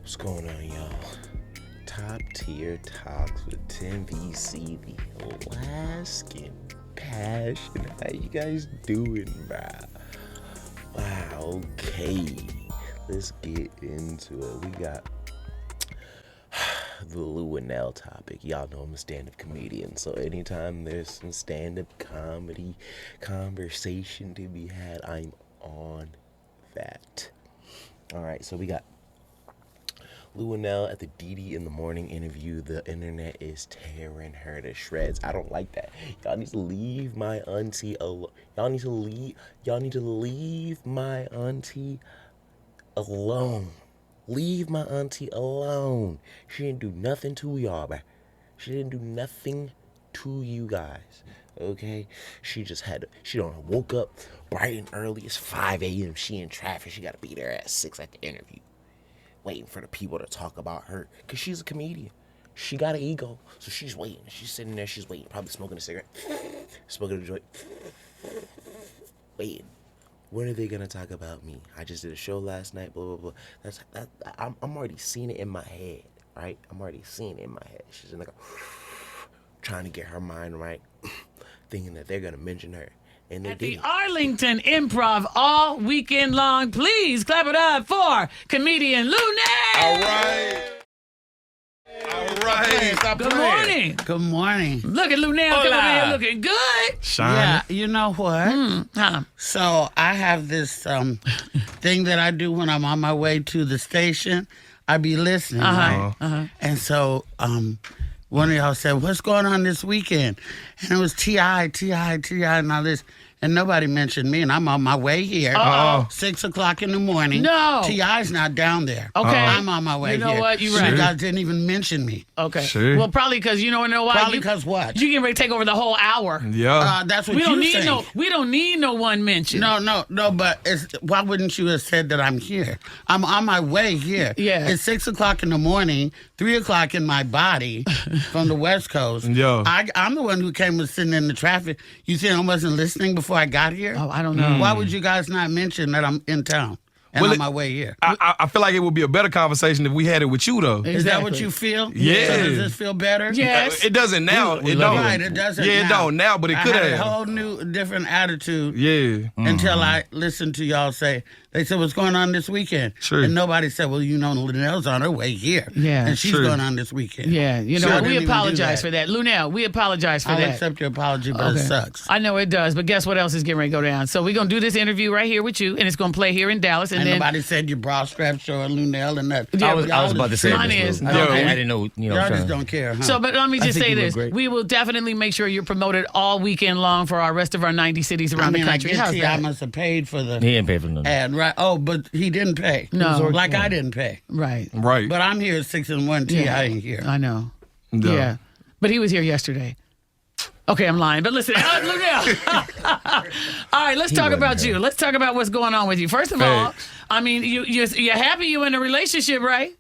What's going on, y'all? Top tier talks with Tim VC, the Alaskan Passion. How you guys doing, bruh? Wow, okay. Let's get into it. We got the Lou and Nell topic. Y'all know I'm a stand-up comedian, so anytime there's some stand-up comedy conversation to be had, I'm on that. Alright, so we got Lou and Nell at the DD in the morning interview. The internet is tearing her to shreds. I don't like that. Y'all need to leave my auntie alone. Y'all need to leave my auntie alone. Leave my auntie alone. She didn't do nothing to y'all, bruh. She didn't do nothing to you guys. Okay? She woke up bright and early. It's 5 a.m. She in traffic. She gotta be there at 6 at the interview, waiting for the people to talk about her, because she's a comedian. She got an ego, so she's waiting. She's sitting there, she's waiting, probably smoking a cigarette, smoking a joint, waiting. When are they gonna talk about me? I just did a show last night, blah, blah, blah. I'm already seeing it in my head, right? I'm already seeing it in my head. She's in like trying to get her mind right, thinking that they're gonna mention her. And they At did. the Arlington Improv all weekend long. Please clap it up for comedian Lou Nell. All right. Good morning. Good morning. Look at Lou Nell coming in here looking good. Yeah, you know what? So I have this thing that I do when I'm on my way to the station. I be listening, right? And so one of y'all said, "What's going on this weekend?" And it was T.I., and all this. And nobody mentioned me, and I'm on my way here. 6 o'clock in the morning. No. T.I.'s not down there. Okay. I'm on my way here. You know what? You're right. You guys didn't even mention me. Okay. Sure. Well, probably because you know why? Probably because what? You getting ready to take over the whole hour. Yeah. That's what We don't you need think. we don't need no one mention. No, but why wouldn't you have said that I'm here? I'm on my way here. Yeah. It's 6 o'clock in the morning, 3 o'clock in my body from the West Coast. Yeah. I'm the one who came and sitting in the traffic. You think I wasn't listening before I got here? Oh, I don't know. Why would you guys not mention that I'm in town and Well, on my way here? I feel like it would be a better conversation if we had it with you, though. Is that what you feel? Yeah. So does this feel better? Yes. It doesn't now. It don't. Right, it doesn't Yeah, now. it don't now, but it I could had a have. whole new, different attitude. Yeah. Until I listened to y'all say, they said, "What's going on this weekend?" Sure. And nobody said, "Well, you know, Linnell's on her way here." Yeah. And she's Sure. going on this weekend. Yeah, you know So I what? We didn't even do apologize that. for that. Lunell, we apologize for I'll that. accept your apology, but it sucks. I know it does, but guess what else is getting ready to go down? So we're going to do this interview right here with you, and it's going to play here in Dallas. And And then nobody said your bra strap showing Linnell and that. Yeah, I was about to say mine this. is. Lou. Okay. I didn't know. You know, Y'all trying just to- don't care, huh? So, but let me just think say you look this. great. We will definitely make sure you're promoted all weekend long for our rest of our 90 cities around the country. I How's guess I that? must have paid for the He didn't pay for nothing. ad, right? Oh, but he didn't pay. No. Like I didn't pay. Right. Right. But I'm here at 6 and 1. T.I. ain't here. I know. Yeah. Yeah. But he was here yesterday. Okay, I'm lying. But listen, look out. All right, let's talk wasn't about here. you. Let's talk about what's going on with you. First of all, Facts. I mean, you're happy you're in a relationship, right?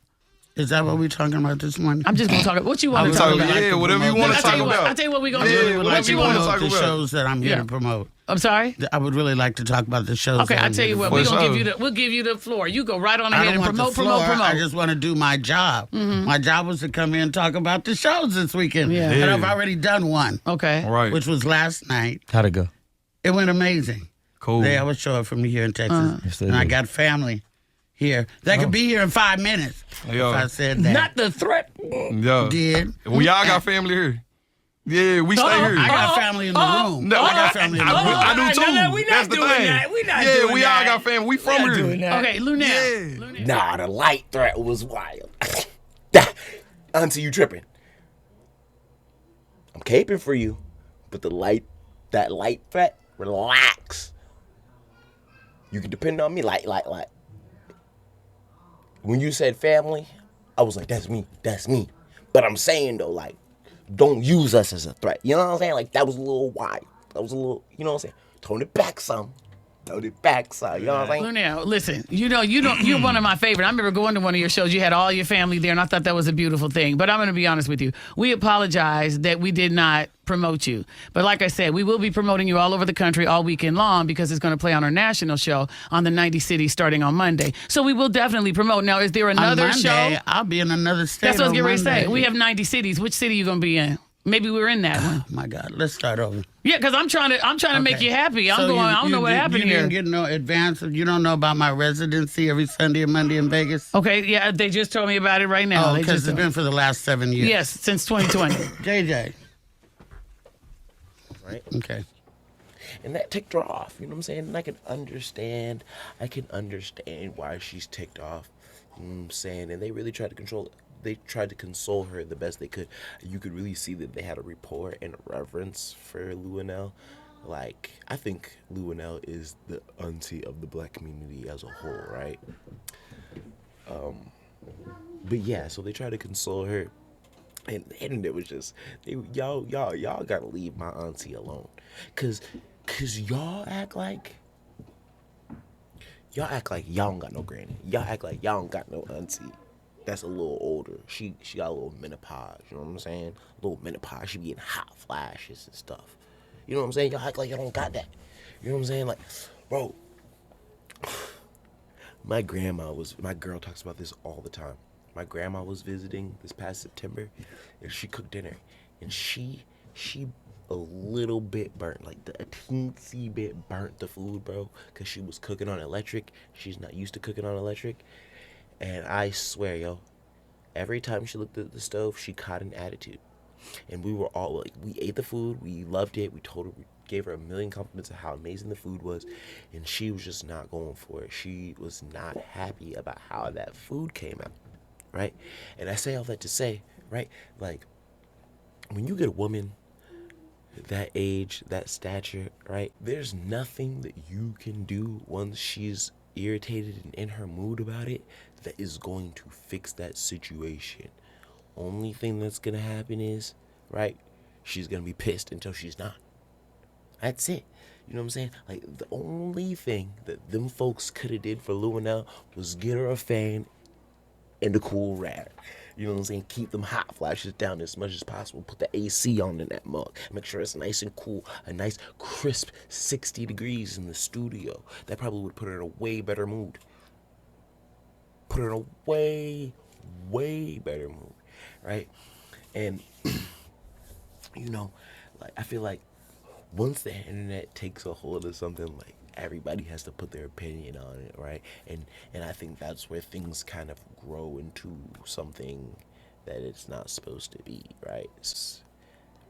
Is that what we're talking about this morning? I'm just going to talk about what you want to was talk talking about. about- Yeah, whatever you want to I'll talk tell you what, about. I'll tell you what we're going to Yeah, do. whatever What you you want wanna to talk the about. shows that I'm here Yeah. to promote. I'm sorry? I would really like to talk about the shows. Okay, that I'll I'm tell you here what. to We're For gonna sure. give you we'll give you the floor. You go right on I ahead don't and want promote. the floor. Mm-hmm. I just want to do my job. My job was to come in and talk about the shows this weekend. Yeah. And Yeah. I've already done one, Okay. Right. which was last night. How'd it go? It went amazing. Cool. They always show up for me here in Texas. Yes, they And I do. got family here. They could be here in 5 minutes Yeah. if I said that. Not the threat. Yeah. did. We all got family here. Yeah, we stay here. I got family in the room. No, I got family in the room. I do too. No, we not That's the doing thing. that. We not yeah, doing we that. all got family. We from here. Okay, Lunell. Yeah. Lunell. Nah, the light threat was wild. Until you tripping. I'm caping for you, but that light threat, relax. You can depend on me, like. When you said family, I was like, that's me. But I'm saying though, like, don't use us as a threat. You know what I'm saying? Like, that was a little wild. That was a little, you know what I'm saying? Tone it back some. throw the facts out. You know what I'm saying? Lunel, listen, you're one of my favorite. I remember going to one of your shows. You had all your family there, and I thought that was a beautiful thing. But I'm going to be honest with you. We apologize that we did not promote you. But like I said, we will be promoting you all over the country all weekend long because it's going to play on our national show on the 90 cities starting on Monday. So we will definitely promote. Now, is there another on Monday, show? I'll be in another state. That's what I was getting ready to Monday. say. We have 90 cities. Which city are you going to be in? Maybe we're in that one. Oh my God, let's start over. Yeah, because I'm trying to make you happy. I don't know what happened you here. didn't get no advance. You don't know about my residency every Sunday and Monday in Vegas? Okay, yeah, they just told me about it right now. Oh, because it's been for the last 7 years. Yes, since 2020. JJ. Right? Okay. And that ticked her off. You know what I'm saying? And I can understand why she's ticked off. You know what I'm saying? And they really tried to control it. They tried to console her the best they could. You could really see that they had a rapport and a reverence for Luenell. Like, I think Luenell is the auntie of the black community as a whole, right? But yeah, so they tried to console her. And it was just, y'all gotta leave my auntie alone. Cause y'all act like y'all don't got no granny. Y'all act like y'all don't got no auntie that's a little older. She got a little menopause, you know what I'm saying? A little menopause, she be in hot flashes and stuff. You know what I'm saying? Y'all act like y'all don't got that. You know what I'm saying? Like, bro, my girl talks about this all the time. My grandma was visiting this past September, and she cooked dinner, and she a little bit burnt, like a teensy bit burnt the food, bro, because she was cooking on electric. She's not used to cooking on electric. And I swear, yo, every time she looked at the stove, she caught an attitude. And we were all like, we ate the food, we loved it, we gave her a million compliments of how amazing the food was, and she was just not going for it. She was not happy about how that food came out, right? And I say all that to say, right, like, when you get a woman that age, that stature, right, there's nothing that you can do once she's irritated and in her mood about it that is going to fix that situation. Only thing that's gonna happen is, right, she's gonna be pissed until she's not. That's it. You know what I'm saying? Like, the only thing that them folks could have did for Luenell was get her a fan and a cool rag. You know what I'm saying? Keep them hot flashes down as much as possible. Put the AC on in that mug. Make sure it's nice and cool. A nice crisp 60 degrees in the studio. That probably would put her in a way better mood. Put her in a way, way better mood. Right? And, you know, like, I feel like once the internet takes a hold of something, like, everybody has to put their opinion on it, right? And I think that's where things kind of grow into something that it's not supposed to be, right?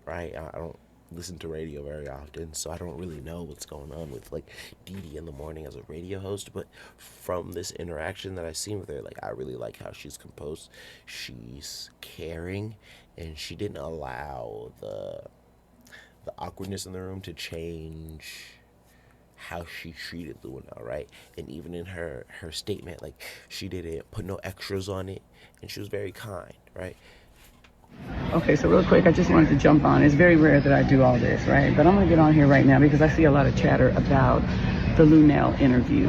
Right? I don't listen to radio very often, so I don't really know what's going on with, like, Dee Dee in the morning as a radio host, but from this interaction that I've seen with her, like, I really like how she's composed. She's caring, and she didn't allow the awkwardness in the room to change how she treated Luenell, right? And even in her statement, like, she didn't put no extras on it, and she was very kind, right? Okay, so real quick, I just wanted to jump on. It's very rare that I do all this, right? But I'm going to get on here right now because I see a lot of chatter about the Luenell interview.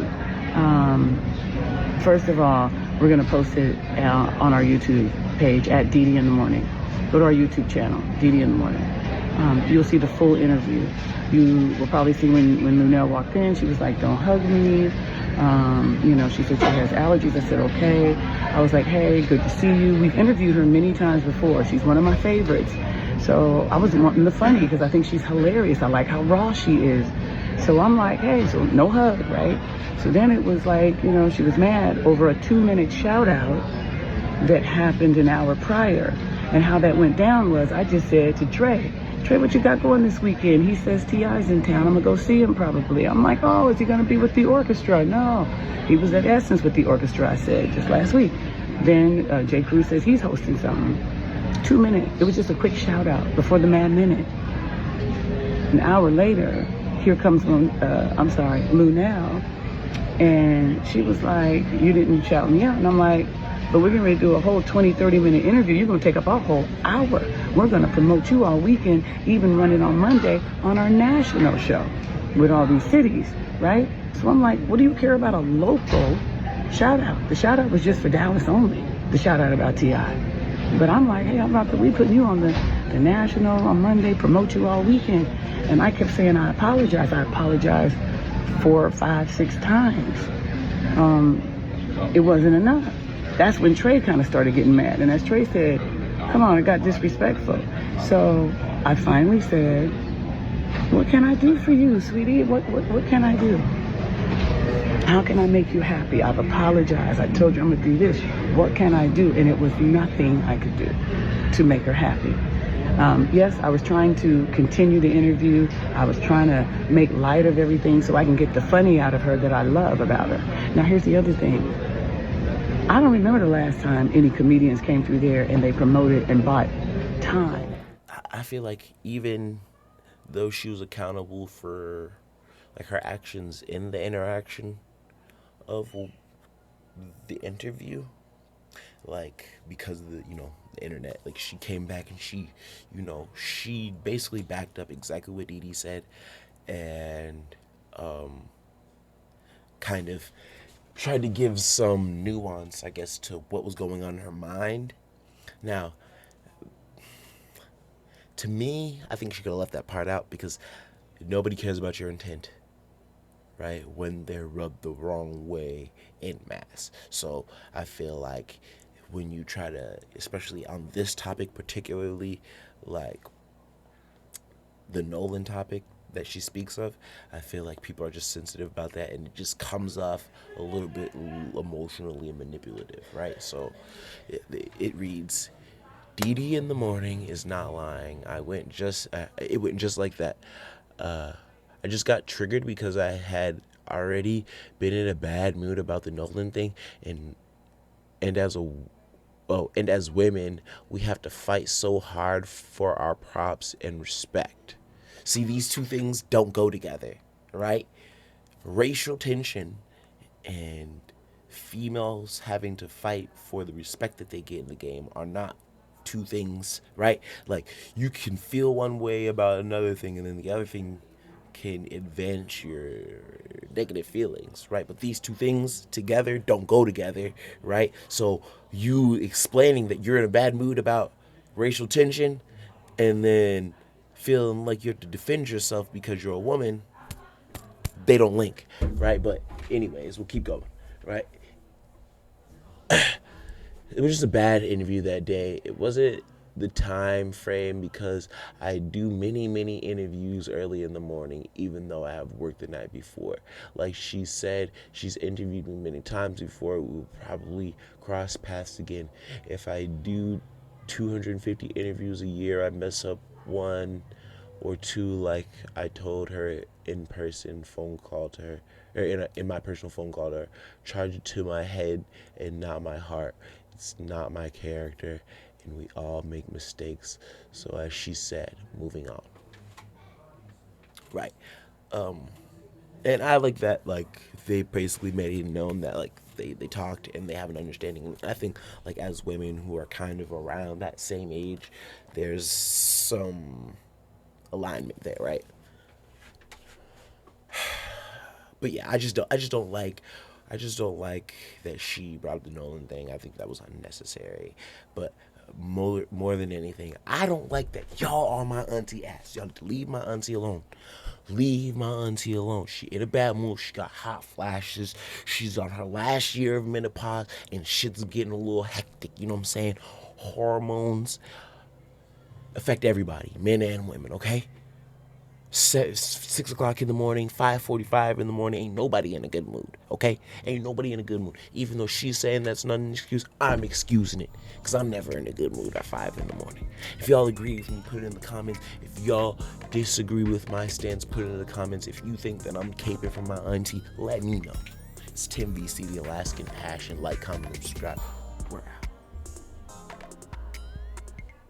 First of all, we're going to post it on our YouTube page at Dee Dee in the Morning. Go to our YouTube channel, Dee Dee in the Morning. You'll see the full interview. You will probably see when Luenell walked in, she was like, don't hug me. You know, she said she has allergies. I said, okay. I was like, hey, good to see you. We've interviewed her many times before. She's one of my favorites. So I was wanting the funny because I think she's hilarious. I like how raw she is. So I'm like, hey, so no hug, right? So then it was like, you know, she was mad over a 2-minute shout out that happened an hour prior. And how that went down was I just said to Trey, what you got going this weekend? He says T.I.'s in town. I'm going to go see him probably. I'm like, oh, is he going to be with the orchestra? No. He was at Essence with the orchestra, I said, just last week. Then J. Cruz says he's hosting something. 2 minutes. It was just a quick shout out before the Mad Minute. An hour later, here comes, Luenell. And she was like, you didn't shout me out. And I'm like, but we're getting ready to do a whole 20-30 minute interview. You're going to take up our whole hour. We're going to promote you all weekend, even run it on Monday on our national show with all these cities, right? So I'm like, what do you care about a local shout out? The shout out was just for Dallas only, the shout out about T.I. But I'm like, hey, we putting you on the national on Monday, promote you all weekend. And I kept saying, I apologize. I apologized 4, 5, 6 times. It wasn't enough. That's when Trey kind of started getting mad. And as Trey said, come on, it got disrespectful. So I finally said, what can I do for you, sweetie? What can I do? How can I make you happy? I've apologized. I told you I'm going to do this. What can I do? And it was nothing I could do to make her happy. Yes, I was trying to continue the interview. I was trying to make light of everything so I can get the funny out of her that I love about her. Now, here's the other thing. I don't remember the last time any comedians came through there and they promoted and bought time. I feel like even though she was accountable for like her actions in the interaction of the interview, like because of the the internet, like she came back and she basically backed up exactly what Dee Dee said, and kind of tried to give some nuance, I guess, to what was going on in her mind. Now, to me, I think she could have left that part out because nobody cares about your intent, right? When they're rubbed the wrong way en masse. So I feel like when you try to, especially on this topic particularly, like the Nolan topic that she speaks of, I feel like people are just sensitive about that, and it just comes off a little bit emotionally manipulative, right? So it reads, Dee Dee in the morning is not lying. It went just like that. I just got triggered because I had already been in a bad mood about the Nolan thing, and as women, we have to fight so hard for our props and respect. See, these two things don't go together, right? Racial tension and females having to fight for the respect that they get in the game are not two things, right? Like, you can feel one way about another thing, and then the other thing can advance your negative feelings, right? But these two things together don't go together, right? So you explaining that you're in a bad mood about racial tension and then feeling like you have to defend yourself because you're a woman, they don't link, right? But anyways, we'll keep going, right? It was just a bad interview that day. It wasn't the time frame because I do many interviews early in the morning, even though I have worked the night before. Like she said, she's interviewed me many times before. We will probably cross paths again. If I do 250 interviews a year, I mess up 1 or 2, like I told her in person phone call to her, or in my personal phone call to her, charge it to my head and not my heart. It's not my character, and we all make mistakes. So as she said, moving on. Right. And I like that, like, they basically made it known that, like, they talked and they have an understanding. I think, like, as women who are kind of around that same age, there's some alignment there, right? But yeah, I just don't like that she brought up the Nolan thing. I think that was unnecessary. But more than anything, I don't like that y'all are my auntie ass. Y'all need to leave my auntie alone. Leave my auntie alone. She in a bad mood. She got hot flashes. She's on her last year of menopause, and shit's getting a little hectic. You know what I'm saying? Hormones affect everybody, men and women, okay? 6 o'clock in the morning, 5:45 in the morning, ain't nobody in a good mood, okay? Ain't nobody in a good mood. Even though she's saying that's not an excuse, I'm excusing it, because I'm never in a good mood at 5 in the morning. If y'all agree with me, put it in the comments. If y'all disagree with my stance, put it in the comments. If you think that I'm caping for my auntie, let me know. It's Tim VC, the Alaskan Passion. Like, comment, and subscribe.